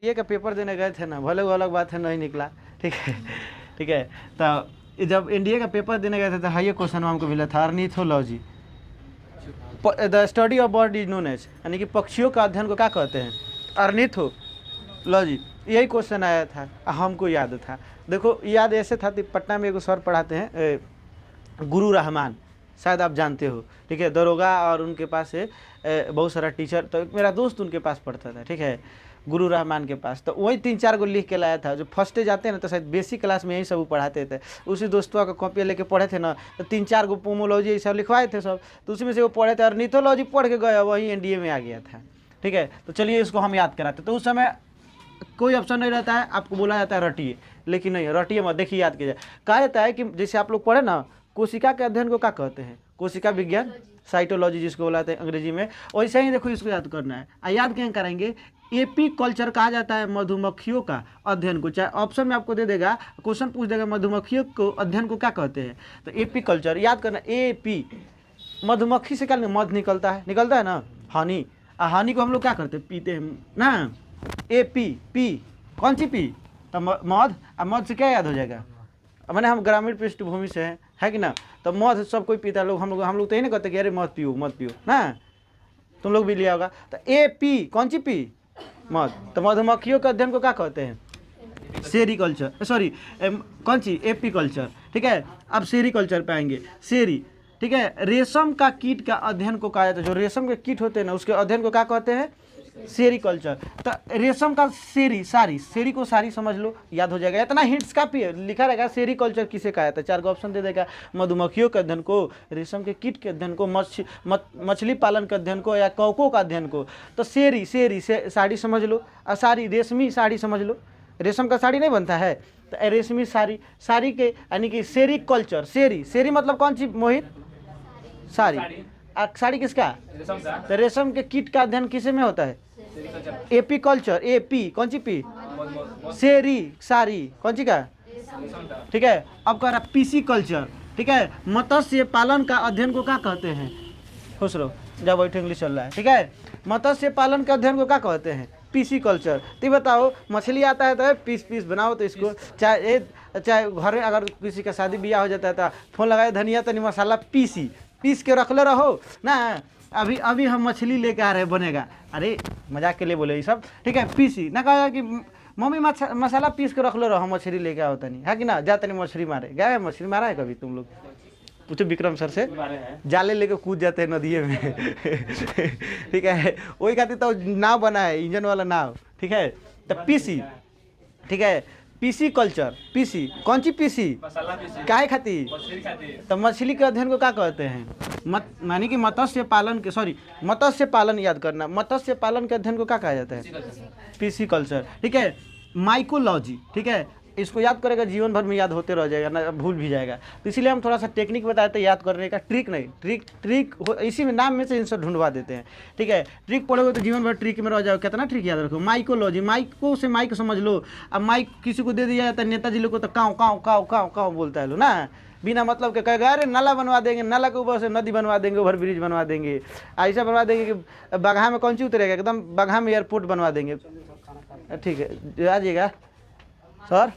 ये का पेपर देने गए थे ना, भले वो अलग बात है नहीं निकला, ठीक है। ठीक है, तो जब एनडीए का पेपर देने गए थे तो हाई क्वेश्चन हमको मिला था ornithology, the study of bird is known as, यानी कि पक्षियों का अध्ययन को क्या कहते हैं, ऑर्निथोलॉजी। यही क्वेश्चन आया था, हमको याद था। देखो याद ऐसे था कि पटना में एक सर पढ़ाते हैं गुरु रहमान, शायद आप जानते हो, ठीक है, दरोगा, और उनके पास है बहुत सारा टीचर। तो मेरा दोस्त उनके पास पढ़ता था, ठीक है, गुरु रहमान के पास। तो वही 3-4 गो लिख के लाया था। जो फर्स्ट डे जाते हैं ना, तो शायद बेसिक क्लास में यही सब पढ़ाते थे। उसी दोस्तों का कॉपी लेके पढ़े थे ना, तो 3-4 गो पोमोलॉजी ये सब लिखवाए थे सब, तो उसी में से वो पढ़े थे, और ऑर्निथोलॉजी पढ़ के गए, वही एनडीए में आ गया था। ठीक है, तो चलिए इसको हम याद कराते। तो उस समय कोई ऑप्शन नहीं रहता है, आपको बोला जाता है रटिए, लेकिन नहीं, रटिए मत, देखिए याद कीजिए। कहा जाता है कि जैसे आप लोग पढ़े ना, कोशिका के अध्ययन को क्या कहते हैं, कोशिका विज्ञान, साइटोलॉजी जिसको बोलाते हैं अंग्रेजी में। वैसे ही देखो इसको याद करना है। याद क्या करेंगे, एपी कल्चर कहा जाता है मधुमक्खियों का अध्ययन को। चाहे ऑप्शन में आपको दे देगा, क्वेश्चन पूछ देगा मधुमक्खियों को अध्ययन को क्या कहते हैं, तो एपी कल्चर याद करना। एपी, मधुमक्खी से क्या मध निकलता है ना, हनी। हनी को हम लोग क्या करते हैं, पीते हैं ना। एपी, पी, कौन सी पी, तो मध। मध से क्या याद हो जाएगा, मैंने हम ग्रामीण पृष्ठभूमि से है कि ना, तो मध सब कोई पीता है, लोग हम लोग तो यही नहीं कहते कि अरे मत पियो ना, तुम लोग भी लिया होगा। तो ए पी, कौन सी पी, मध। तो मधुमक्खियों के अध्ययन को क्या कहते हैं, सेरीकल्चर, सॉरी कौन सी, एपी कल्चर। ठीक है, अब सेरीकल्चर पे आएंगे। सेरी, ठीक है, रेशम का कीट का अध्ययन को कहा जाता है। जो रेशम के कीट होते हैं ना, उसके अध्ययन को क्या कहते हैं, सेरीकल्चर। तो रेशम का सेरी, सारी, सेरी को सारी समझ लो, याद हो जाएगा। इतना हिंट्स काफी है, लिखा रहेगा सेरीकल्चर किसे कहा जाता है, 4 ऑप्शन दे देगा, मधुमक्खियों के अध्ययन को, रेशम के कीट के अध्ययन को, मछली पालन के अध्ययन को, या कौकों का अध्ययन को। तो सेरी, साड़ी समझ लो, और साड़ी, रेशमी साड़ी समझ लो, रेशम का साड़ी नहीं बनता है, तो रेशमी साड़ी, साड़ी के यानी कि सेरीकल्चर। सेरी मतलब कौन सी मोहित, साड़ी। साड़ी किसका, तो रेशम के कीट का अध्ययन किसे में होता है, एपी कल्चर। एपी, कौन सी पी, सेरी, सारी, कौन सी का, ठीक है। अब कह रहा पीसी कल्चर, ठीक है, मत्स्य पालन का अध्ययन को क्या कहते हैं, खुश रहो, जब बैठे इंग्लिश चल रहा है, ठीक है। मत्स्य पालन के अध्ययन को क्या कहते हैं, पीसी कल्चर। तो बताओ, मछली आता है तो पीस बनाओ, तो इसको चाहे घर में अगर किसी का शादी ब्याह हो जाता है तो फोन लगाए, धनिया तनी मसाला पीस के रख ले रहो ना, अभी हम मछली लेके आ रहे हैं, बनेगा। अरे मजाक के लिए बोले ये सब, ठीक है। पीसी ना, कहा कि मम्मी मसाला पीस के रख लो, हम मछली लेके आओ तनी, है कि ना, जा तनी मछली मारे। गया मछली मारा है कभी तुम लोग, पूछो विक्रम सर से, जाले लेके कूद जाते हैं नदिये में ठीक है, वही खातिर तो नाव बना है, इंजन वाला नाव, ठीक है। तो पीसी, ठीक है, पीसी कल्चर। पीसी, कौन सी पीसी, काहे खाती, तो मछली के अध्ययन को क्या कहते हैं, मानी कि मत्स्य पालन के, सॉरी मत्स्य पालन याद करना, मत्स्य पालन के अध्ययन को क्या कहा जाता है, पीसी कल्चर, ठीक है। माइकोलॉजी, ठीक है, इसको याद करेगा जीवन भर में याद होते रह जाएगा ना, भूल भी जाएगा। तो इसीलिए हम थोड़ा सा टेक्निक बताते हैं याद करने का, ट्रिक नहीं, ट्रिक इसी में नाम में से इनसे ढूंढवा देते हैं, ठीक है। ट्रिक पढ़ोगे तो जीवन भर ट्रिक में रह जाओ। कितना ट्रिक याद रखो, माइकोलॉजी, माइको से माइक समझ लो। अब माइक किसी को दे दिया जाता है, नेताजी लोग को तो काँव काँव काँव काँव काँव बोलता है लो ना, बिना मतलब के कहेगा अरे नाला बनवा देंगे, नाला के ऊपर से नदी बनवा देंगे, ओवर ब्रिज बनवा देंगे, ऐसा बनवा देंगे कि बगहा में कौन सी उतरेगा, एकदम बगहा में एयरपोर्ट बनवा देंगे। ठीक है, आ जाइएगा सर,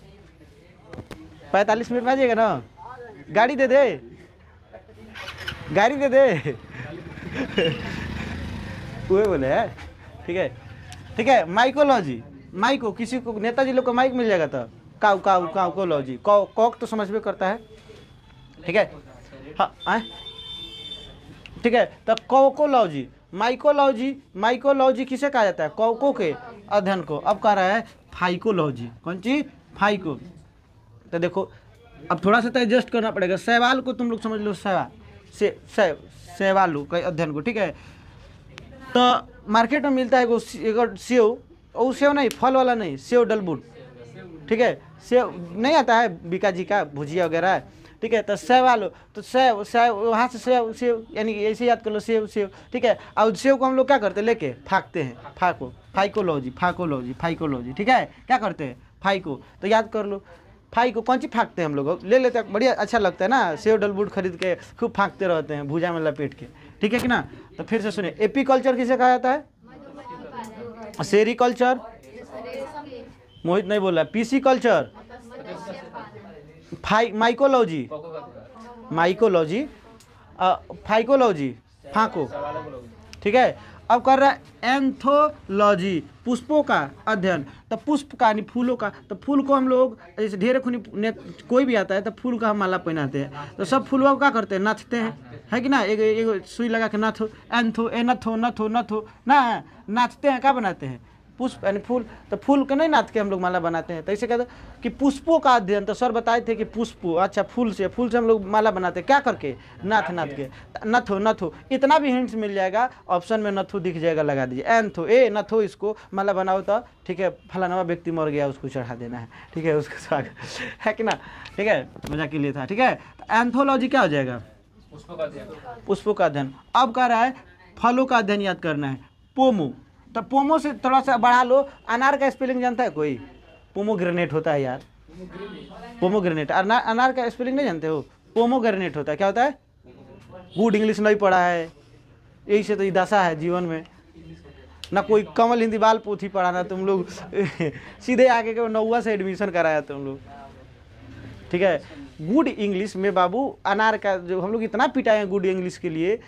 45 मिनट में आ जाएगा ना, गाड़ी दे दे, गाड़ी दे दे वो बोले है, ठीक है, ठीक है। माइकोलॉजी, माइको, किसी को नेताजी लोग को माइक मिल जाएगा तो काउ काउ काउ कोलॉजी, कॉक तो समझ में करता है, ठीक है। हाँ, ठीक है। तो कौकोलॉजी, माइकोलॉजी किसे कहा जाता है, कौकों के अध्ययन को। अब कह रहा है फाइकोलॉजी, कौन सी, फाइको। तो देखो अब थोड़ा सा तो एडजस्ट करना पड़ेगा। शैवाल को तुम लोग समझ लो, शैवालू का अध्ययन को, ठीक है। तो मार्केट में मिलता है एगो सेव, और सेव नहीं, फल वाला नहीं, सेव डलबुट, ठीक है। सेव नहीं आता है बीका जी का भुजिया वगैरह, ठीक है। तो शैवालू, तो सेव वहाँ से सेव यानी कि ऐसे याद कर लो, सेव, ठीक है। और सेव को हम लोग क्या करते हैं, लेके फाँकते हैं, फाइकोलॉजी, ठीक है। क्या करते हैं, फाइको, तो याद कर लो, फाइको कौन सी फाँकते हैं हम लोग, ले लेते हैं, बढ़िया अच्छा लगता है ना, सेव डलबुट खरीद के खूब फाँकते रहते हैं भुजा में लपेट के, ठीक है कि ना। तो फिर से सुनिए, एपी कल्चर किसे कहा जाता है, सेरीकल्चर, मोहित नहीं बोल रहा। Pisciculture, mycology, mycology, phycology, फाको, ठीक है। अब कर रहा है एंथोलॉजी, पुष्पों का अध्ययन। तो पुष्प का यानी फूलों का, तो फूल को हम लोग जैसे ढेर खुनी कोई भी आता है तो फूल का हम माला पहनाते हैं। तो सब फूलों को क्या करते हैं, नाचते हैं, है कि ना। एक सुई लगा के नाथो, एंथो, ए नथो, नथो, नथो ना, नाचते हैं, क्या बनाते हैं, पुष्प यानी फूल। तो फूल के नहीं नाच के हम लोग माला बनाते हैं। तो इसे कहते हैं कि पुष्पों का अध्ययन। तो सर बताए थे कि पुष्प, अच्छा फूल से हम लोग माला बनाते हैं, क्या करके, नाथ नाथ के। नथो, नथो, इतना भी हिंट्स मिल जाएगा ऑप्शन में, नथो दिख जाएगा, लगा दीजिए। एंथो, ए नथो, इसको माला बनाओ तो ठीक है, फलाना व्यक्ति मर गया उसको चढ़ा देना है, ठीक है, उसको स्वागत है कि ना, ठीक है, मजा के लिए था, ठीक है। तो एंथोलॉजी क्या हो जाएगा, पुष्पों का अध्ययन। अब कह रहा है फलों का अध्ययन याद करना है, पोमो। तो पोमो से थोड़ा सा बढ़ा लो। अनार का स्पेलिंग जानता है कोई, पोमोग्रेनेट होता है यार, पोमोग्रेनेट। अनार का स्पेलिंग नहीं जानते हो, पोमोग्रेनेट होता है, क्या होता है, गुड इंग्लिश नहीं पढ़ा है, यही से तो ये दशा है जीवन में ना। कोई कमल हिंदी बाल पोथी पढ़ाना तुम लोग सीधे आके के 9वां से एडमिशन कराया तुम लोग, ठीक है। गुड इंग्लिश में बाबू अनार का जो हम लोग इतना पिटाए हैं गुड इंग्लिश के लिए,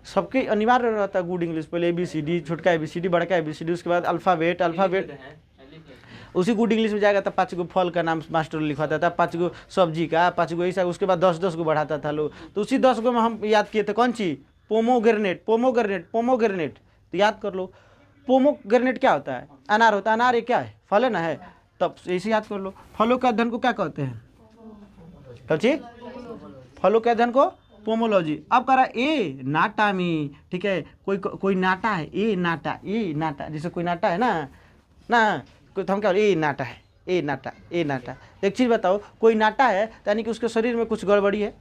सबके अनिवार्य रहता है गुड इंग्लिश। पहले ABCD, छोटका ABCD, बड़का ABCD, उसके बाद अल्फ़ाबेट, उसी गुड इंग्लिश में जाएगा। तब 5 गो फल का नाम मास्टर लिखवाता था, 5 गो सब्जी का, 5 गो ऐसा, उसके बाद 10-10 गो बढ़ाता था लोग। तो उसी 10 गो में हम याद किए थे कौन चीज़, पोमोग्रेनेट, पोमोग्रेनेट, पोमोग्रेनेट। तो याद कर लो, पोमोग्रेनेट क्या होता है, अनार होता है। अनार ये क्या है, फल है ना, है। तब ऐसे याद कर लो। फलों के अध्ययन को क्या कहते हैं, कच्ची, फलों के अध्ययन को पोमोलॉजी। अब करा ए नाटामी, ठीक है। कोई नाटा है, ए नाटा, जैसे कोई नाटा है ना कोई, तो हम क्या, ए नाटा है, ए नाटा। एक चीज़ बताओ, कोई नाटा है तो यानी कि उसके शरीर में कुछ गड़बड़ी है,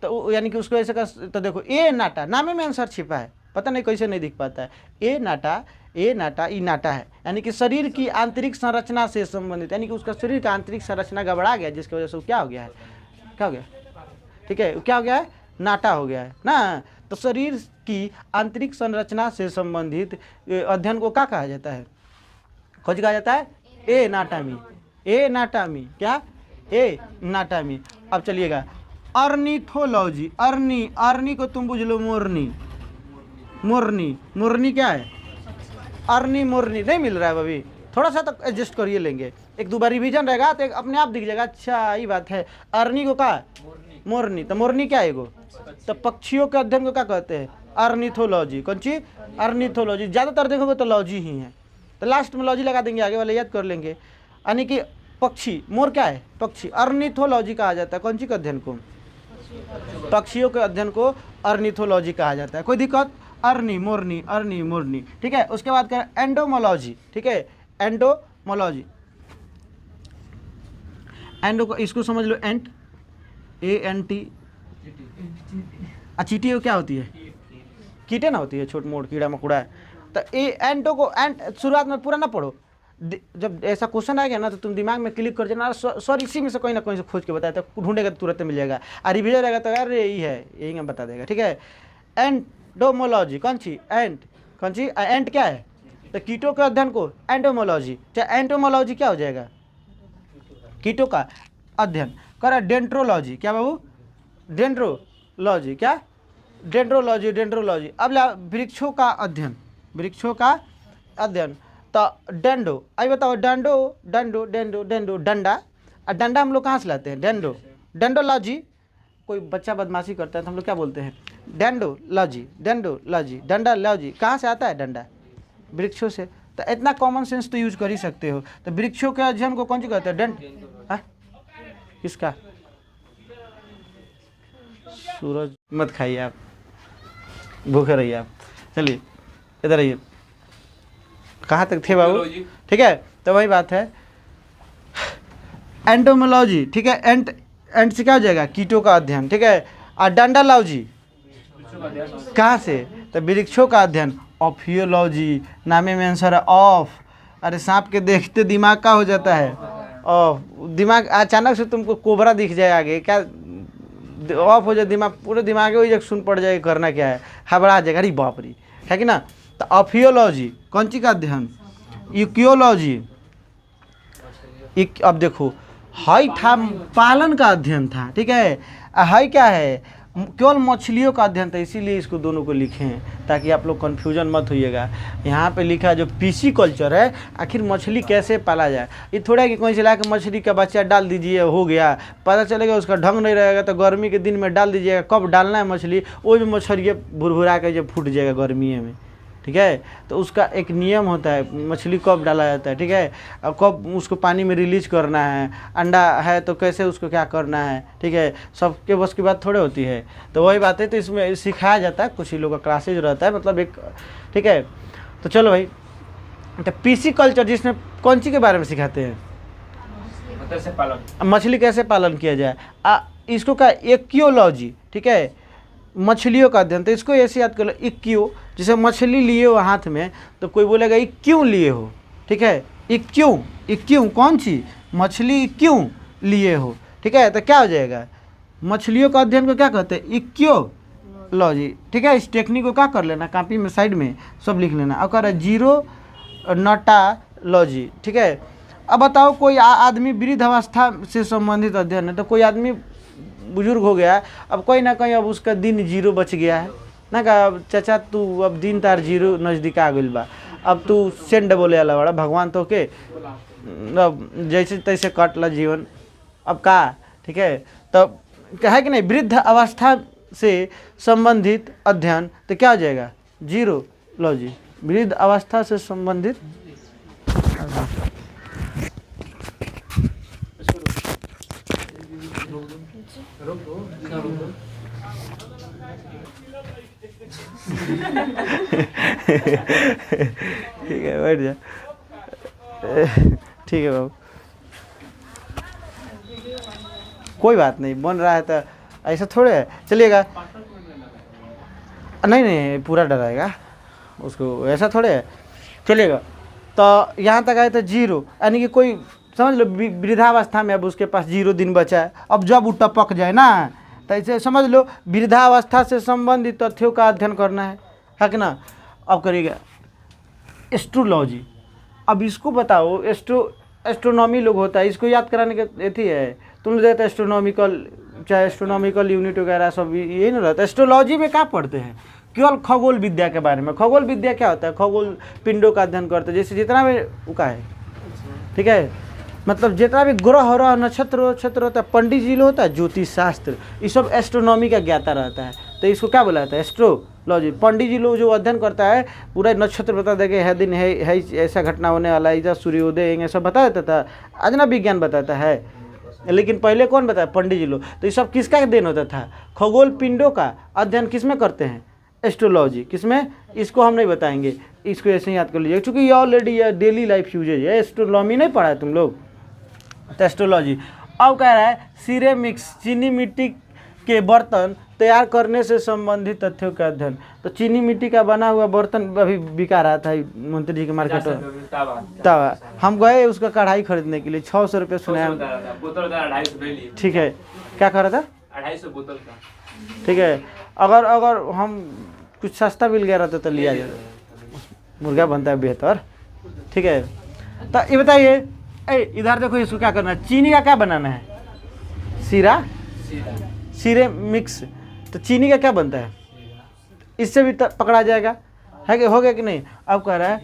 तो यानी कि उसको ऐसे का, तो देखो ए नाटा, नामे में आंसर छिपा है, पता नहीं कैसे नहीं दिख पाता है। ए नाटा, ई नाटा है, यानी कि शरीर की आंतरिक संरचना से संबंधित, यानी कि उसका शरीर का आंतरिक संरचना गड़बड़ा गया, जिसकी वजह से वो क्या हो गया है, ठीक है, क्या हो गया है, नाटा हो गया है ना। तो शरीर की आंतरिक संरचना से संबंधित अध्ययन को क्या कहा जाता है, खोज कहा जाता है एनाटॉमी, क्या, एनाटॉमी। अब चलिएगा अर्निथोलॉजी, अर्नी को तुम बुझ लो मोरनी क्या है, अर्नी मोरनी नहीं मिल रहा है अभी, थोड़ा सा तो एडजस्ट करिए, लेंगे 1-2 बार रिवीजन रहेगा तो अपने आप दिख जाएगा। अच्छा ये बात है, अर्नी को क्या, मोरनी। तो मोरनी क्या है, तो पक्षियों के अध्ययन को क्या कहते हैं, अर्निथोलॉजी। कौन सी, अर्निथोलॉजी। ज़्यादातर देखोगे तो लॉजी ही है, तो लास्ट में लॉजी लगा देंगे, आगे वाले याद कर लेंगे। यानी कि पक्षी, मोर क्या है, पक्षी। अर्निथोलॉजी कहा जाता है कौन सी के अध्ययन को, पक्षियों के अध्ययन को अर्निथोलॉजी कहा जाता है। कोई दिक्कत, अर्नी मोरनी, ठीक है। उसके बाद कर एंडोमोलॉजी, ठीक है, एंडोमोलॉजी। एंडो को इसको समझ लो, एंट, ANT। चीटी क्या होती है, कीटे ना होती है, छोट मोट कीड़ा मकोड़ा है। तो एंटो को, एंट शुरुआत में पूरा ना पढ़ो, जब ऐसा क्वेश्चन आएगा ना तो तुम दिमाग में क्लिक कर देना, सर इसी में से कोई ना कोई से खोज के बताया, तो ढूंढेगा तो तुरंत मिल जाएगा। और रिविजन रहेगा तो यार यही है, यही हम बता देगा, ठीक है। एंडोमोलॉजी कौन सी, एंट क्या है, तो कीटों के अध्ययन को एंडोमोलॉजी। चाहे एंटोमोलॉजी क्या हो जाएगा, कीटों का अध्ययन। करा डेंड्रोलॉजी, क्या बाबू, डेंड्रोलॉजी, क्या, डेंड्रोलॉजी। अब ला वृक्षों का अध्ययन, तो डेंडो। अभी बताओ, डेंडो डंडा, और डंडा हम लोग कहाँ से लाते हैं, डेंडोलॉजी। कोई बच्चा बदमाशी करता है तो हम लोग क्या बोलते हैं, डेंडोलॉजी, डंडालॉजी। कहाँ से आता है डंडा, वृक्षों से। तो इतना कॉमन सेंस तो यूज कर ही सकते हो। तो वृक्षों के अध्ययन को कौन सी कहते हैं, किसका, सूरज मत खाइए आप, भूखे रहिए आप। चलिए इधर आइए, कहाँ तक थे बाबू, ठीक है। तो वही बात है, एंटोमोलॉजी, ठीक है। एंट से क्या हो जाएगा, कीटों का अध्ययन, ठीक है। और डंडालॉजी कहाँ से, तो वृक्षों का अध्ययन। ऑफियोलॉजी, नामे में आंसर है ऑफ। अरे सांप के देखते दिमाग का हो जाता है ऑफ, दिमाग अचानक से तुमको कोबरा दिख जाए आगे, क्या ऑफ हो जाए दिमाग, पूरे दिमाग वही जगह सुन पड़ जाए, करना क्या है, हबड़ा जाएगा, अरे बाप रे, है कि ना। तो ऑफियोलॉजी कौन सी का अध्ययन, यूकियोलॉजी, एक अब देखो हाई था पालन का अध्ययन था, ठीक है, हाई क्या है केवल मछलियों का अध्ययन था, इसीलिए इसको दोनों को लिखे हैं ताकि आप लोग कन्फ्यूजन मत होइएगा। यहाँ पे लिखा जो पीसी कल्चर है, आखिर मछली कैसे पाला जाए, ये थोड़ा कि कोई चला के मछली का बच्चा डाल दीजिए हो गया, पता चलेगा उसका ढंग नहीं रहेगा तो गर्मी के दिन में डाल दीजिएगा, कब डालना है मछली वो भी मछली भुरभुरा के जब फूट जाएगा गर्मी में, ठीक है। तो उसका एक नियम होता है मछली कब डाला जाता है, ठीक है, और कब उसको पानी में रिलीज करना है, अंडा है तो कैसे उसको क्या करना है, ठीक है, सबके बस की बात थोड़े होती है। तो वही बात है, तो इसमें सिखाया जाता है, कुछ ही लोग का क्लासेज रहता है, मतलब एक, ठीक है। तो चलो भाई, तो पीसी कल्चर जिसमें कौन सी के बारे में सिखाते हैं, मछली कैसे पालन किया जाए, इसको क्या एक्योलॉजी, ठीक है, मछलियों का अध्ययन। तो इसको ऐसे याद कर लो, इक्यू, जैसे मछली लिए हो हाथ में तो कोई बोलेगा ये क्यों लिए हो, ठीक है, इक्यू कौन सी मछली क्यों लिए हो, ठीक है। तो क्या हो जाएगा, मछलियों का अध्ययन को क्या कहते हैं, इक्योलॉजी, ठीक है। इस टेक्निक को क्या कर लेना, कॉपी में साइड में सब लिख लेना। और कह जीरो नटालॉजी, ठीक है। अब बताओ कोई आदमी वृद्ध अवस्था से संबंधित अध्ययन है, तो कोई आदमी बुजुर्ग हो गया, अब कोई ना कहीं अब उसका दिन जीरो बच गया है ना, कहा चाचा तू अब दिन तार जीरो नज़दीक आ गई बा, अब तू सेंड बोले वाला बड़ा भगवान तो के अब जैसे तैसे कट ला जीवन, अब का, ठीक है। तब क्या है कि नहीं, वृद्ध अवस्था से संबंधित अध्ययन तो क्या हो जाएगा, जीरो लॉजी, वृद्ध अवस्था से संबंधित ठीक है, बैठ जा, ठीक है बाबू, कोई बात नहीं, बन रहा है तो ऐसा थोड़े है, चलिएगा, नहीं पूरा डराएगा उसको, ऐसा थोड़े है, चलिएगा। तो यहाँ तक आए तो जीरो, यानी कि कोई समझ लो वृद्धावस्था में अब उसके पास 0 दिन बचा है, अब जब वो टपक जाए ना, तो ऐसे समझ लो वृद्धावस्था से संबंधित तथ्यों का अध्ययन करना है कि ना। अब करिएगा एस्ट्रोलॉजी, अब इसको बताओ, एस्ट्रोनॉमी लोग होता है, इसको याद कराने का एथी है, तुम लोग देते एस्ट्रोनॉमिकल, चाहे एस्ट्रोनॉमिकल यूनिट वगैरह सब यही ना रहता है। एस्ट्रोलॉजी में क्या पढ़ते हैं, केवल खगोल विद्या के बारे में। खगोल विद्या क्या होता है, खगोल पिंडों का अध्ययन करते हैं, जैसे जितना भी उका है, ठीक है, मतलब जितना भी ग्रह हो रहा नक्षत्र होता है, पंडित जी लोग होता है, ज्योतिष शास्त्र, ये सब एस्ट्रोनॉमी का ज्ञाता रहता है, तो इसको क्या बोला जाता है, एस्ट्रोलॉजी। पंडित जी लोग जो अध्ययन करता है पूरा नक्षत्र बता देंगे, है दिन है ऐसा घटना होने वाला है, इधर सूर्योदय है, सब बता देता था, आज ना विज्ञान बताता है, लेकिन पहले कौन बताया, पंडित जी लोग। तो ये सब किसका देन होता था, खगोल पिंडों का अध्ययन किसमें करते हैं, एस्ट्रोलॉजी, किसमें, इसको हम नहीं बताएंगे, इसको ऐसे ही याद कर लीजिए, क्योंकि ये ऑलरेडी ये डेली लाइफ यूजेज है, एस्ट्रोनॉमी नहीं पढ़ा है तुम लोग, तो एस्ट्रोलॉजी। अब कह रहा है सिरेमिक्स, चीनी मिट्टी के बर्तन तैयार करने से संबंधित तथ्यों का अध्ययन। तो चीनी मिट्टी का बना हुआ बर्तन अभी बिका रहा था मंत्री जी के मार्केट में, तवा, हम गए उसका कढ़ाई खरीदने के लिए, 600 रुपये सुनाया, ठीक है, क्या कह रहा था, 250 बोतल का, ठीक है। अगर हम कुछ सस्ता मिल गया रहता तो लिया जाए, मुर्गा बनता है बेहतर, ठीक है। तो ये बताइए, इधर देखो, इसको क्या करना है, चीनी का क्या बनाना है, सीरे मिक्स, तो चीनी का क्या बनता है, इससे भी पकड़ा जाएगा, है कि हो गया कि नहीं। अब कह रहा है,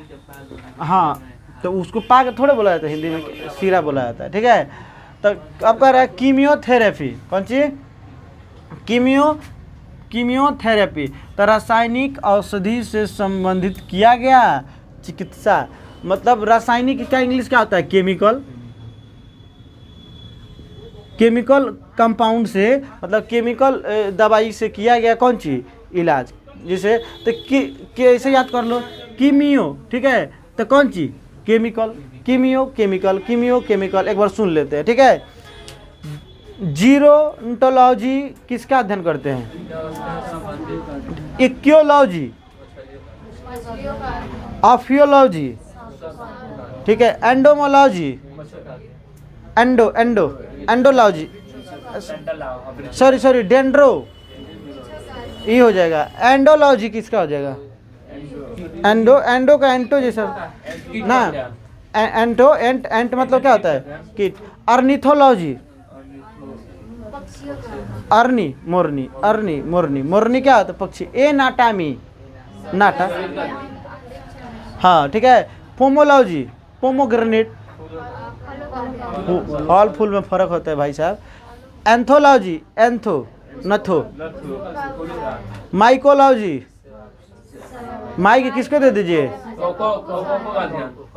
हाँ, तो उसको पाक थोड़े बोला जाता है, हिंदी में सीरा बोला जाता है, ठीक है। तो अब कह रहा है कीमियोथेरेपी, कौन सी, कीमियोथेरेपी, तो रासायनिक औषधि से संबंधित किया गया चिकित्सा, मतलब रासायनिक क्या इंग्लिश क्या होता है, केमिकल कंपाउंड से, मतलब केमिकल दवाई से किया गया कौन सी इलाज, जैसे तो ऐसे याद कर लो, कीमियो, ठीक है, तो कौन सी केमिकल, कीमियो, एक बार सुन लेते हैं, ठीक है। जीरोंटोलॉजी किसका अध्ययन करते हैं, इक्योलॉजी, ऑफियोलॉजी, ठीक है, एंडोमोलॉजी, एंडोलॉजी, सॉरी डेंड्रो, ये हो जाएगा। एंडोलॉजी किसका हो जाएगा, एंडो का एंटो जैसा ना, एंटो एंट एंट मतलब क्या होता है कीट। अर्निथोलॉजी, अर्नी मोरनी, अर्नी मोरनी, मोरनी क्या होता है पक्षी। एनाटॉमी, नाटा, हाँ ठीक है। पोमोलॉजी, पोमोग्रेनेट, फल फूल में फर्क होता है भाई साहब। एंथोलॉजी, एंथो नथो। माइकोलॉजी, माइक किसको दे दीजिए,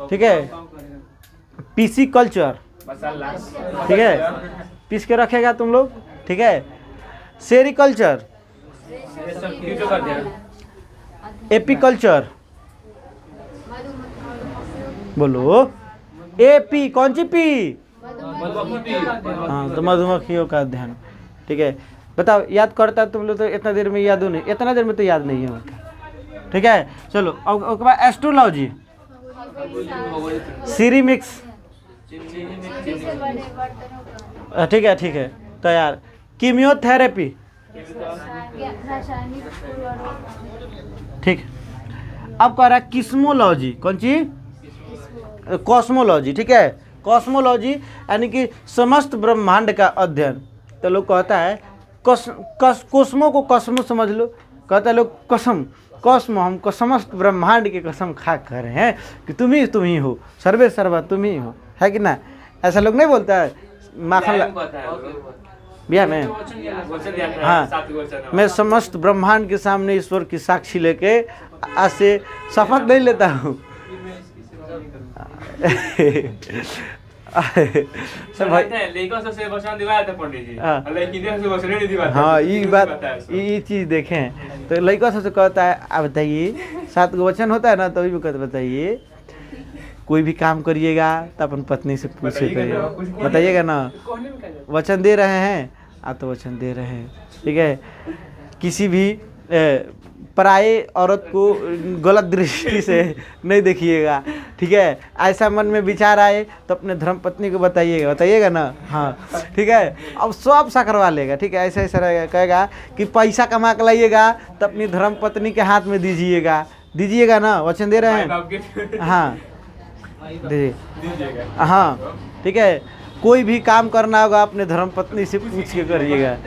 ठीक है। पीसी कल्चर, ठीक है, पीस के रखेगा तुम लोग, ठीक है। सेरिकल्चर, एपीकल्चर, बोलो एपी, कौन सी पी, हाँ तो मधुमक्खियों का अध्ययन, ठीक है। बताओ याद करता तुम लोग तो इतना देर में याद नहीं, इतना देर में तो याद नहीं है, ठीक है। चलो अब उसके बाद एस्ट्रोलॉजी, सीरीमिक्स, ठीक है ठीक है तैयार। कीमियोथेरेपी, ठीक। अब कह रहा है किस्मोलॉजी, कौन सी, कॉस्मोलॉजी, ठीक है। कॉस्मोलॉजी यानी कि समस्त ब्रह्मांड का अध्ययन। तो लोग कहता है कोस्मो को कस्मो समझ लो, कहता है लोग कसम, कॉस्मो हमको समस्त ब्रह्मांड की कसम खा कर रहे हैं कि तुम ही हो, सर्वे सर्वा तुम ही हो, है कि ना। ऐसा लोग नहीं बोलता है माखन बिया में, हाँ। मैं समस्त ब्रह्मांड के सामने ईश्वर की साक्षी लेके आज से शपथ नहीं लेता हूँ। सर भाई हाँ ये बात, ये चीज़ देखें तो लड़का सबसे कहता है आप बताइए 7 गो वचन होता है ना, तो भी कहते बताइए कोई भी काम करिएगा तो अपन पत्नी से पूछे करिएगा, बताइएगा ना। वचन दे रहे हैं आप तो वचन दे रहे हैं, ठीक है। किसी भी पराये औरत को गलत दृष्टि से नहीं देखिएगा, ठीक है। ऐसा मन में विचार आए तो अपने धर्मपत्नी को बताइएगा ना, हाँ ठीक है। अब सब सा करवा लेगा, ठीक है। ऐसा ऐसा रहेगा, कहेगा कि पैसा कमा के लाइएगा तो अपनी धर्मपत्नी के हाथ में दीजिएगा ना, वचन दे रहे हैं, हाँ दीजिए, हाँ ठीक है। कोई भी काम करना होगा अपने धर्मपत्नी से पूछ के करिएगा,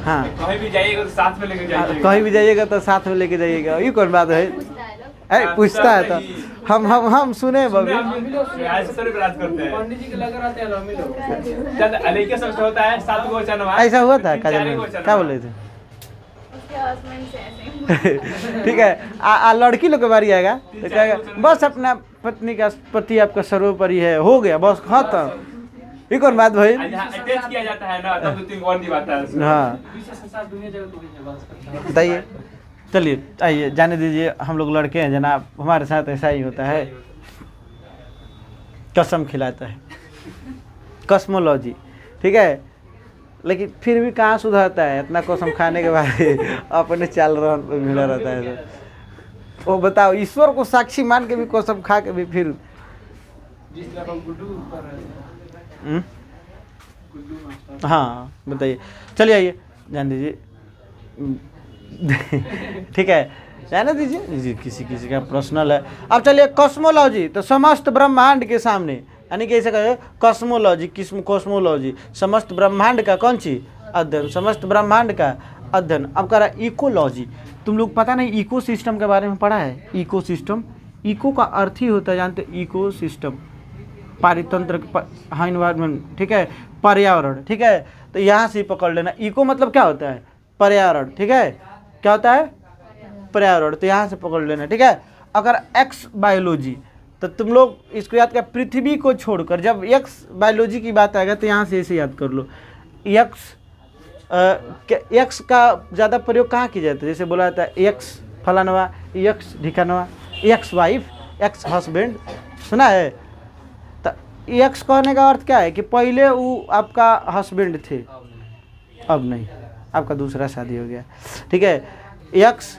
हाँ। कहीं भी जाइएगा तो साथ में लेके जाइएगा, ये कौन बात है, पूछता है तो हम सुने बबी। ऐसा हुआ था काजल में, क्या बोले थे, ठीक है। लड़की लोग के बारी आएगा तो कहेगा बस अपना पत्नी का पति आपका सर्वोपरि है, हो गया बस खत्म। ये कौन बात भाई, किया जाता है ना, तब 2-3 और नहीं बात है, हाँ बताइए। चलिए आइए जाने दीजिए, हम लोग लड़के हैं जनाब, हमारे साथ ऐसा ही होता है, कसम खिलाता है, कस्मोलॉजी, ठीक है। लेकिन फिर भी कहाँ सुधरता है, इतना कसम खाने के बाद अपने चाल मिला रहता है। तो वो बताओ ईश्वर को साक्षी मान के भी कसम खा के भी फिर हाँ बताइए। चलिए आइए जान दीजिए, ठीक है जाने दीजिए, किसी का पर्सनल है। अब चलिए कॉस्मोलॉजी, तो समस्त ब्रह्मांड के सामने, यानी कि ऐसे कहे कॉस्मोलॉजी, कॉस्मोलॉजी समस्त ब्रह्मांड का कौन सी अध्ययन, समस्त ब्रह्मांड का अध्ययन। अब कह रहा है इकोलॉजी, तुम लोग पता नहीं इको सिस्टम के बारे में पढ़ा है, इको सिस्टम, इको का अर्थ ही होता है जानते, इको सिस्टम पारितंत्र, हाँ इन्वायरमेंट, ठीक है, पर्यावरण, ठीक है। तो यहाँ से पकड़ लेना, इको मतलब क्या होता है, पर्यावरण, ठीक है, क्या होता है पर्यावरण, तो यहाँ से पकड़ लेना, ठीक है। अगर एक्स बायोलॉजी, तो तुम लोग इसको याद कर, पृथ्वी को छोड़कर जब एक्स बायोलॉजी की बात आएगा तो यहाँ से इसे याद कर लो। एक्स का ज़्यादा प्रयोग कहाँ किया जाता है, जैसे बोला जाता है एक्स फलानवा, एक्स ढिकानवा, एक्स वाइफ, एक्स हस्बैंड, सुना है। तो एक्स कहने का अर्थ क्या है कि पहले वो आपका हस्बैंड थे, अब नहीं, आपका दूसरा शादी हो गया, ठीक है। एक्स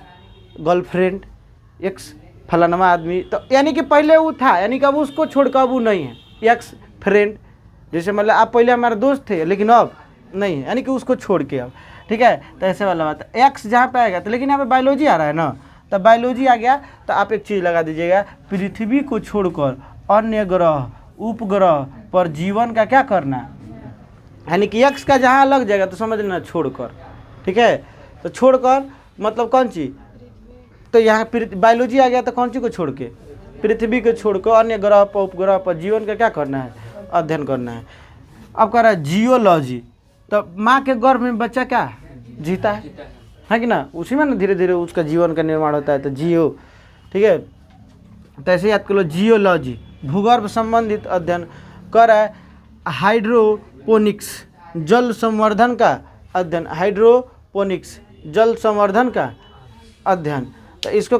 गर्लफ्रेंड, एक्स फलानवा आदमी, तो यानी कि पहले वो था, यानी कि अब उसको छोड़कर अब वो नहीं है। एक्स फ्रेंड, जैसे मतलब आप पहले हमारे दोस्त थे लेकिन अब नहीं है, यानी कि उसको छोड़ के अब, ठीक है। तो ऐसे वाला बात है। एक्स जहाँ पे आएगा तो, लेकिन यहाँ पे बायोलॉजी आ रहा है ना, तो बायोलॉजी आ गया तो आप एक चीज़ लगा दीजिएगा, पृथ्वी को छोड़कर अन्य ग्रह उपग्रह पर जीवन का क्या करना, यानी कि एक्स का जहाँ लग जाएगा तो समझ लेना छोड़कर, ठीक है। तो छोड़कर मतलब कौन चीज, तो यहाँ बायोलॉजी आ गया तो कौन चीज को छोड़ के, पृथ्वी को छोड़कर अन्य ग्रह पर उपग्रह पर जीवन का क्या करना है, अध्ययन करना है। अब कह रहा है जियोलॉजी, तो माँ के गर्भ में बच्चा क्या जीता है कि ना, उसी में ना धीरे धीरे उसका जीवन का निर्माण होता है, तो जियो, ठीक है। तो ऐसे याद कर लो जियोलॉजी, भूगर्भ संबंधित अध्ययन। कर रहा है हाइड्रोपोनिक्स, जल संवर्धन का अध्ययन, हाइड्रोपोनिक्स जल संवर्धन का अध्ययन। तो इसको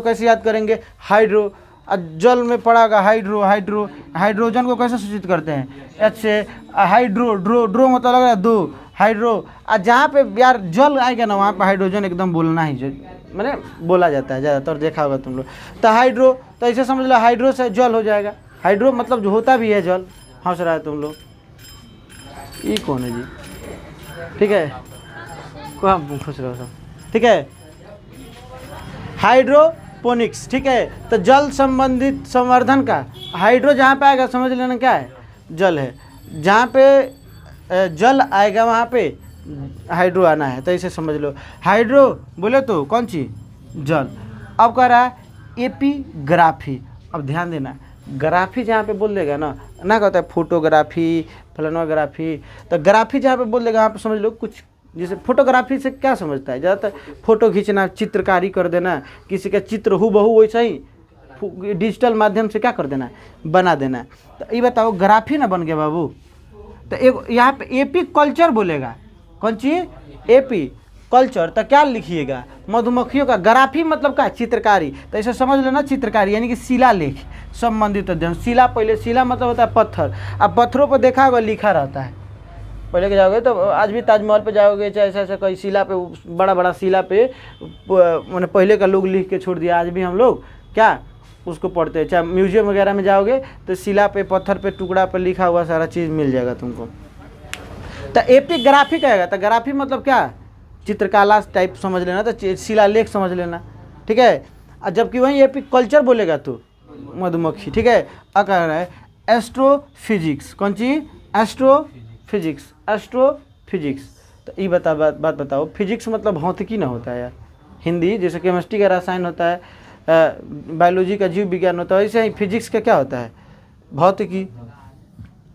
कैसे याद करेंगे, हाइड्रो, जल में पड़ागा हाइड्रोजन को कैसे सूचित करते हैं, एच से, ड्रो मतलब लग रहा है दो, हाइड्रो, जहाँ पे यार जल आएगा ना वहाँ पे हाइड्रोजन एकदम बोलना ही मैंने बोला जाता है ज़्यादातर, देखा होगा तुम लोग। तो हाइड्रो, तो ऐसे समझ लो हाइड्रो से जल हो जाएगा, हाइड्रो मतलब जो होता भी है जल, हंस रहा है तुम लोग, ये कौन है जी, ठीक है, को हम खुश रहो सब, ठीक है। हाइड्रोपोनिक्स, ठीक है। तो जल संबंधित संवर्धन का, हाइड्रो जहाँ पे आएगा समझ लेना क्या है, जल है, जहाँ पे जल आएगा वहाँ पे हाइड्रो आना है, तो इसे समझ लो। हाइड्रो बोले तो कौन सी, जल। अब कह रहा है एपिग्राफी, अब ध्यान देना, ग्राफी जहाँ पे बोल देगा ना कहता है फोटोग्राफी फलानोग्राफी, तो ग्राफी जहाँ पे बोल देगा वहाँ पे समझ लो कुछ, जैसे फोटोग्राफी से क्या समझता है, ज़्यादातर फोटो खींचना, चित्रकारी कर देना, किसी का चित्र हूबहू वैसा ही डिजिटल माध्यम से क्या कर देना, बना देना। तो ये बताओ ग्राफी ना बन गया बाबू। तो एक यहाँ पे एपी कल्चर बोलेगा, कौन चीज, एपी कल्चर, तो क्या लिखिएगा, मधुमक्खियों का, ग्राफी मतलब क्या, चित्रकारी। तो ऐसे समझ लेना चित्रकारी यानी कि शिलालेख संबंधित अध्ययन। शिला, पहले शिला मतलब होता है पत्थर, अब पत्थरों पर देखा होगा लिखा रहता है, पहले के जाओगे तो आज भी ताजमहल पे जाओगे चाहे ऐसा कोई शिला पे, बड़ा बड़ा शिला पे मैंने पहले का लोग लिख के छोड़ दिया, आज भी हम लोग क्या उसको पढ़ते हैं। चाहे म्यूजियम वगैरह में जाओगे तो शिला पे, पत्थर पे, टुकड़ा पे लिखा हुआ सारा चीज़ मिल जाएगा तुमको। तो एपिग्राफी कहेगा, तो ग्राफी मतलब क्या, चित्रकला टाइप समझ लेना, तो शिलालेख समझ लेना, ठीक है। और जबकि वहीं एपिक कल्चर बोलेगा तो मधुमक्खी, ठीक है। अब कह रहा है एस्ट्रोफिजिक्स, कौन चीज, एस्ट्रोफिजिक्स। तो ये बात बताओ, फिजिक्स मतलब भौतिकी ना होता है यार, हिंदी जैसे केमिस्ट्री का रसायन होता है, बायोलॉजी का जीव विज्ञान होता है, वैसे ही फिजिक्स का क्या होता है, भौतिकी।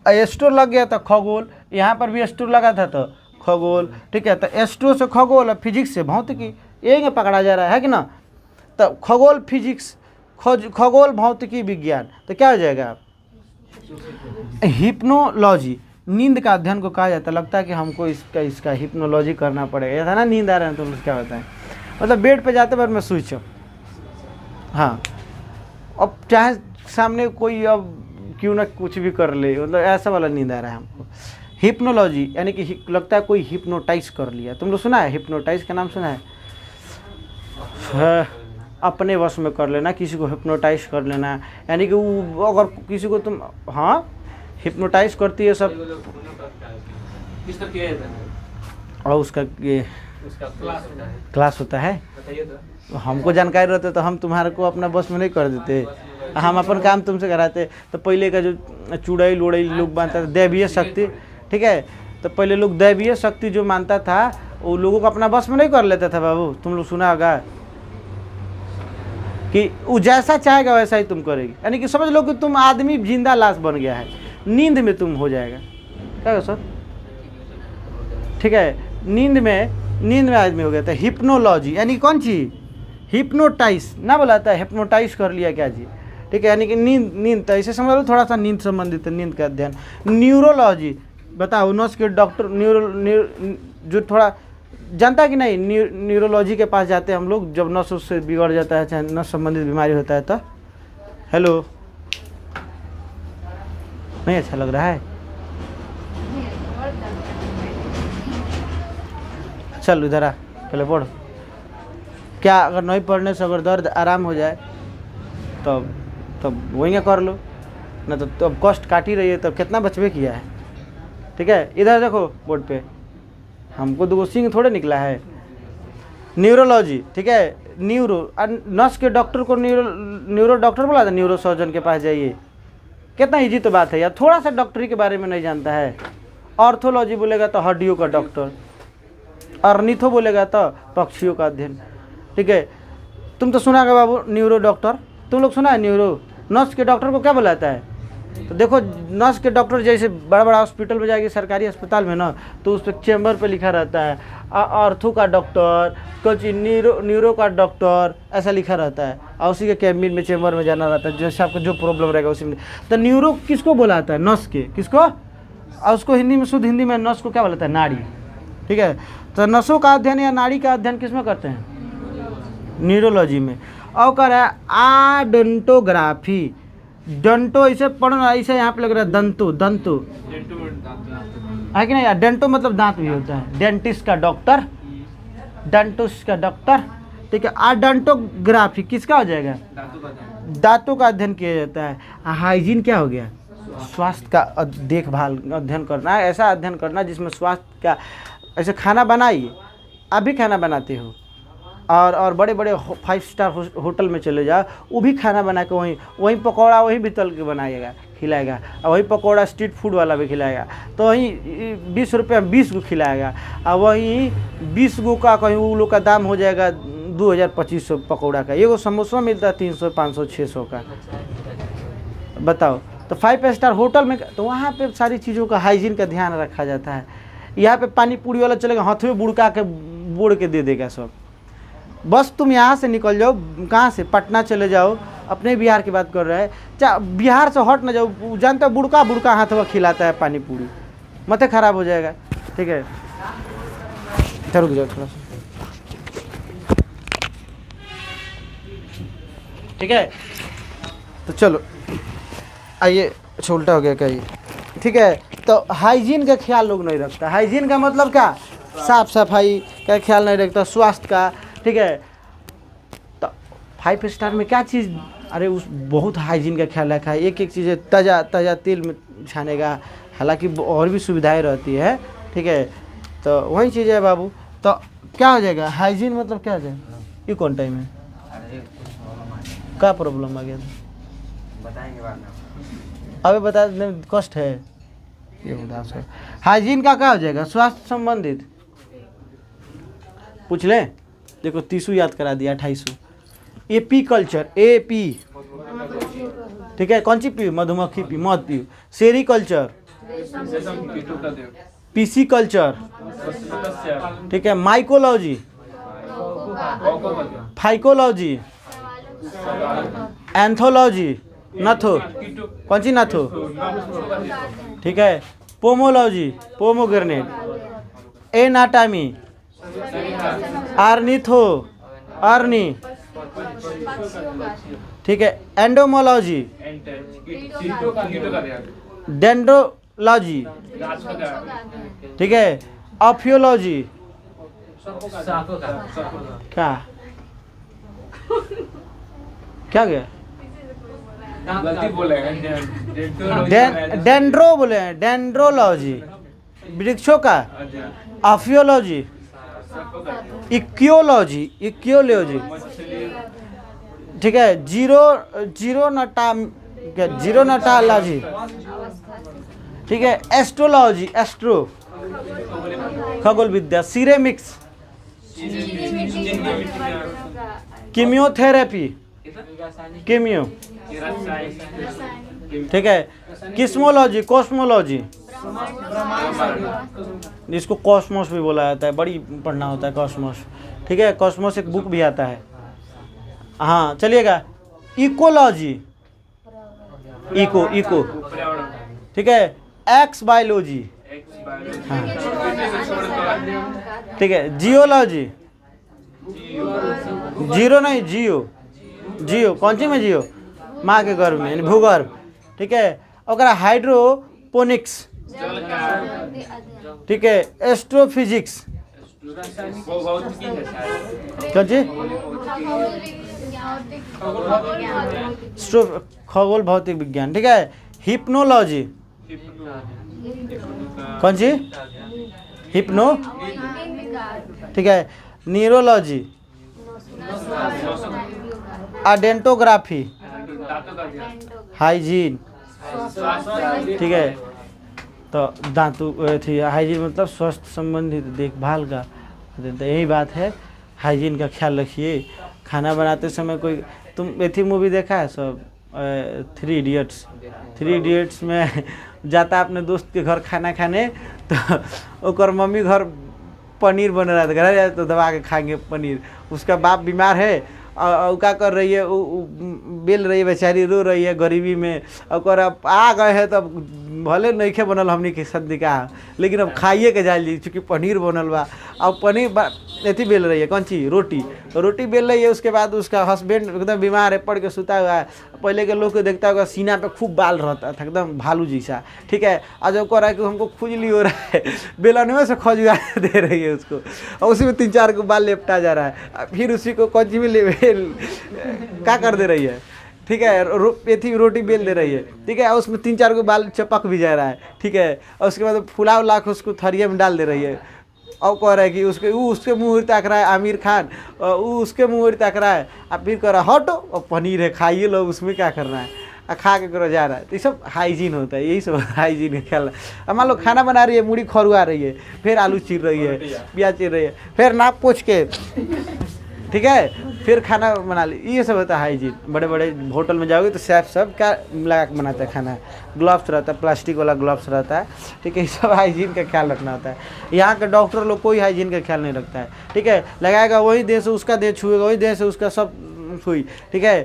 एस्ट्रो लग गया तो खगोल, यहाँ पर भी एस्ट्रो लगा था तो खगोल, ठीक है। तो एस्ट्रो से खगोल और फिजिक्स से भौतिकी, यही पकड़ा जा रहा है कि ना। तो खगोल फिजिक्स, खगोल भौतिकी विज्ञान, तो क्या हो जाएगा, हिप्नोलॉजी, नींद का अध्ययन को कहा जाता है। लगता है कि हमको इसका हिप्नोलॉजी करना पड़ेगा, ऐसा ना, नींद आ रहा है तो क्या होता है, मतलब बेड पे जाते पर मैं स्विच हूँ, हाँ, अब चाहे सामने कोई अब क्यों ना कुछ भी कर ले, मतलब ऐसा वाला नींद आ रहा है हमको। हिप्नोलॉजी यानी कि लगता है कोई हिप्नोटाइज कर लिया, तुम लोग सुना है, हिप्नोटाइज का नाम सुना है, अपने वश में कर लेना, किसी को हिप्नोटाइज कर लेना, यानी कि वो अगर किसी को तुम, हाँ हिप्नोटाइज करती है सब, और उसका ये क्लास होता है, हमको जानकारी रहते तो हम तुम्हारे को अपना बस में नहीं कर देते, हम अपन काम तुमसे कराते। तो पहले का जो चुड़ैल उड़ैल लोग मानता था, दैवीय शक्ति, ठीक है। तो पहले लोग दैवीय शक्ति जो मानता था वो लोगों को अपना बस में नहीं कर लेता था बाबू, तुम लोग सुना होगा कि वो जैसा चाहेगा वैसा ही तुम करेगी, यानी कि समझ लो कि तुम आदमी जिंदा लाश बन गया है, नींद में तुम हो जाएगा, क्या सर, ठीक है। नींद में आदमी हो गया था। हिप्नोलॉजी यानी कौन चीज, हिप्नोटाइज ना बुलाता है, हिप्नोटाइज कर लिया क्या जी, ठीक है, यानी कि नींद तो ऐसे समझ लो थोड़ा सा नींद संबंधित है, नींद का अध्ययन। न्यूरोलॉजी, बताओ नस के डॉक्टर, जो थोड़ा जानता है कि नहीं, न्यूरोलॉजी के पास जाते हैं हम लोग जब नस उससे बिगड़ जाता है, चाहे नस संबंधित बीमारी होता है तो। हेलो, नहीं अच्छा लग रहा है, चल इधर आ, पहले पढ़। क्या अगर नहीं पढ़ने से अगर दर्द आराम हो जाए तब वही कर लो ना, तो अब कष्ट काट ही रही है, तब कितना बचवे किया है, ठीक है। इधर देखो बोर्ड पे, हमको दो सिंह थोड़े निकला है। न्यूरोलॉजी, ठीक है, न्यूरो, नस के डॉक्टर को न्यूरो डॉक्टर बोला था, न्यूरो सर्जन के पास जाइए। कितना इजी तो बात है यार, थोड़ा सा डॉक्टरी के बारे में नहीं जानता है। ऑर्थोलॉजी बोलेगा तो हड्डियों का डॉक्टर, अर्निथो बोलेगा तो पक्षियों का अध्ययन। ठीक है, तुम तो सुना होगा बाबू न्यूरो डॉक्टर, तुम लोग सुना है न्यूरो? नर्स के डॉक्टर को क्या बुलाता है? तो देखो नर्स के डॉक्टर जैसे बड़ा बड़ा हॉस्पिटल में जाएगी, सरकारी अस्पताल में ना, तो उस पर चैम्बर पे लिखा रहता है ऑर्थो का डॉक्टर, कुछ न्यूरो का डॉक्टर, ऐसा लिखा रहता है। और उसी के कैबिन में चैम्बर में जाना रहता है, जैसे आपको जो प्रॉब्लम रहेगा उसी में। तो न्यूरो किसको बुलाता है? नर्स के। किसको? और उसको हिंदी में, शुद्ध हिंदी में नर्स को क्या बोलता है? नाड़ी। ठीक है, तो नसों का अध्ययन या नाड़ी का अध्ययन किस में करते हैं? न्यूरोलॉजी में। और कह रहा है आडंटोग्राफी। डंटो इसे पढ़ना, इसे यहाँ पे लग रहा है दंतो, दंतो है कि नहीं यार? डेंटो मतलब दांत भी होता है। डेंटिस्ट का डॉक्टर, डेंटिस्ट का डॉक्टर। ठीक है, आडंटोग्राफी किसका हो जाएगा? दांतों का अध्ययन किया जाता है। हाइजीन क्या हो गया? स्वास्थ्य का देखभाल अध्ययन करना है, ऐसा अध्ययन करना जिसमें स्वास्थ्य का। ऐसे खाना बनाइए, आप भी खाना बनाते हो, और बड़े बड़े 5 स्टार होटल में चले जाओ, वो भी खाना बना के वहीं पकौड़ा वहीं भी तल के बनाइएगा, खिलाएगा। और वही पकौड़ा स्ट्रीट फूड वाला भी खिलाएगा, तो वहीं 20 रुपये में 20 गो खिलाएगा। और वहीं 20 गो का कहीं वो लोग का दाम हो जाएगा 2000-2500 पकौड़ा का। एगो समोसा मिलता है 300, 500, 600 का। बताओ, तो 5 स्टार होटल में तो वहाँ पे सारी चीज़ों का हाइजीन का ध्यान रखा जाता है। यहाँ पे पानी पूरी वाला चलेगा, हाथ में बुड़का के बोड़ के दे देगा सब। बस तुम यहाँ से निकल जाओ, कहाँ से? पटना चले जाओ, अपने बिहार की बात कर रहे हैं, बिहार से हट ना जाओ, जानते हो बुड़का बुड़का हाथ में खिलाता है पानी पूरी, मत खराब हो जाएगा। ठीक है, चलो रुक जाओ थोड़ा सा। ठीक है, तो चलो आइए, अच्छा उल्टा हो गया क्या ये? ठीक है, तो हाइजीन का ख्याल लोग नहीं रखता। हाइजीन का मतलब क्या? साफ सफाई का ख्याल नहीं रखता, स्वास्थ्य का। ठीक है, तो 5 स्टार में क्या चीज़? अरे उस बहुत हाइजीन का ख्याल रखा है। एक एक चीज़ें ताज़ा तेल में छानेगा, हालांकि और भी सुविधाएं रहती है। ठीक है, तो वही चीज़ है बाबू। तो क्या हो जाएगा हाइजीन मतलब? क्या हो जाएगा? ये कौन टाइम है? क्या प्रॉब्लम आ गया था बताएंगे बाद में। अबे बता, कष्ट है ये उदास है। हाइजीन का क्या हो जाएगा? स्वास्थ्य संबंधित। पूछ लें, देखो 30 याद करा दिया, 28। AP culture, AP. ठीक है, कौन सी पी? मधुमक्खी पी, मत पी। सेरी कल्चर, पीसी कल्चर। ठीक है, माइकोलॉजी, फाइकोलॉजी, एंथोलॉजी, नथो, कौन सी नथो? ठीक है, पोमोलॉजी, पोमोग्रेनेट, एनाटॉमी, आर्निथो, अर्नी। ठीक है, एंडोमोलॉजी, डेंड्रोलॉजी। ठीक है, ऑफियोलॉजी। क्या क्या गया? गलती बोले डेंड्रो बोले हैं, डेंड्रोलॉजी वृक्षों का। ऑफियोलॉजी, इक्योलॉजी, इक्योलॉजी। ठीक है, जीरोनटालॉजी। ठीक है, एस्ट्रोलॉजी, एस्ट्रो खगोल विद्या। Ceramics, chemotherapy, कीमियो। ठीक है, किस्मोलॉजी, कॉस्मोलॉजी, जिसको कॉस्मोस भी बोला जाता है, बड़ी पढ़ना होता है कॉस्मोस। ठीक है, कॉस्मोस एक बुक भी आता है। हाँ चलिएगा, इकोलॉजी, इको इको। ठीक है, एक्स बायोलॉजी। हाँ ठीक है, जियोलॉजी, जीरो नहीं जियो, जियो कौन सी में? जियो माँ के गर्भ में, यानी भूगर्भ। ठीक है, और हाइड्रोपोनिक्स। ठीक है, एस्ट्रोफिजिक्स, कौन सी? खगोल भौतिक विज्ञान। ठीक है, हिप्नोलॉजी, कौन सी? हिप्नो। ठीक है, न्यूरोलॉजी, अडेंटोग्राफी, हाइजीन, ठीक है। तो दांतों थी हाइजीन मतलब स्वास्थ्य संबंधित देखभाल का, तो यही बात है, हाइजीन का ख्याल रखिए। खाना बनाते समय कोई, तुम एथी मूवी देखा है सब, 3 इडियट्स? 3 इडियट्स में जाता अपने दोस्त के घर खाना खाने, तो ओकर मम्मी घर पनीर बन रहा था, घर जाए तो दबा के खाएंगे पनीर। उसका बाप बीमार है और क्या कर रही है, बेल रही है बेचारी, रो रही है गरीबी में। और अब आ गए हैं तब भले नहीं खे बनल हमनी के सदी का, लेकिन अब खाइए के जाए चूँकि पनीर बनल बा। अब पनीर एथी बेल रही है, कौन ची, रोटी, तो रोटी बेल रही है। उसके बाद उसका हस्बैंड एकदम बीमार है, पड़ के सुता हुआ है। पहले के लोग को देखता होगा सीना पे खूब बाल रहता था एकदम भालू जैसा, ठीक है। आज जब कह रहा है कि हमको खुजली हो रहा है, बेलन में से खजुआ दे रही है उसको, और उसी में 3-4 को बाल लेपटा जा रहा है। फिर उसी को कौची में क्या कर दे रही है, ठीक है, एथी रोटी बेल दे रही है, ठीक है। और उसमें 3-4 को बाल चपक भी जा रहा है, ठीक है। और उसके बाद फुला उला के उसको थरिया में डाल दे रही है। और कह रहा है कि उसके मुँह ताक रहा है आमिर खान, और उसके मुँह ताक रहा है। अब फिर कह रहा है हटो, और पनीर है खाइए लो, उसमें क्या करना है, खा के करो जा रहा है। तो ये सब हाइजीन होता है, यही सब हाइजीन का ख्याल। अब मान लो खाना बना रही है, मूढ़ी खरुआ रही है, फिर आलू चीर रही है, प्याज चीर रही है, फिर नाप पोछ के, ठीक है, फिर खाना बना ली। ये सब होता है हाइजीन। बड़े बड़े होटल में जाओगे तो शेफ सब क्या लगा के बनाता है खाना, ग्लव्स रहता है, प्लास्टिक वाला ग्लव्स रहता है, ठीक है। ये सब हाइजीन का ख्याल रखना होता है। यहाँ के डॉक्टर लोग कोई हाइजीन का ख्याल नहीं रखता है, ठीक है। लगाएगा वही देह से उसका देह छुएगा, वही देह से उसका सब छुई, ठीक है।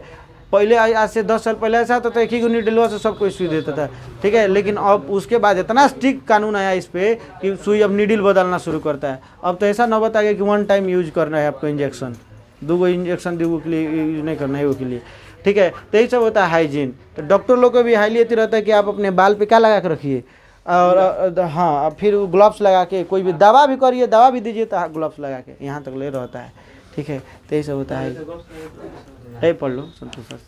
पहले आज से 10 साल पहले ऐसा होता था, एक ही गो नीडलवा से सब कोई सुई देता था, ठीक है। लेकिन अब उसके बाद इतना स्ट्रिक्ट कानून आया इस पर कि सुई अब नीडल बदलना शुरू करता है। अब तो ऐसा नौबत आ गया कि 1 टाइम यूज करना है आपको इंजेक्शन, 2 इंजेक्शन 2 के लिए यूज नहीं करना है, वो के लिए, ठीक है। तो यही सब होता है हाइजीन। तो डॉक्टर लोग को भी हाईली अति रहता है कि आप अपने बाल पे क्या लगा के रखिए, और हाँ फिर ग्लव्स लगा के, कोई भी दवा भी करिए, दवा भी दीजिए तो ग्लव्स लगा के, यहाँ तक ले रहता है, ठीक है। तो यही सब होता है। पढ़ लो संतोष सर।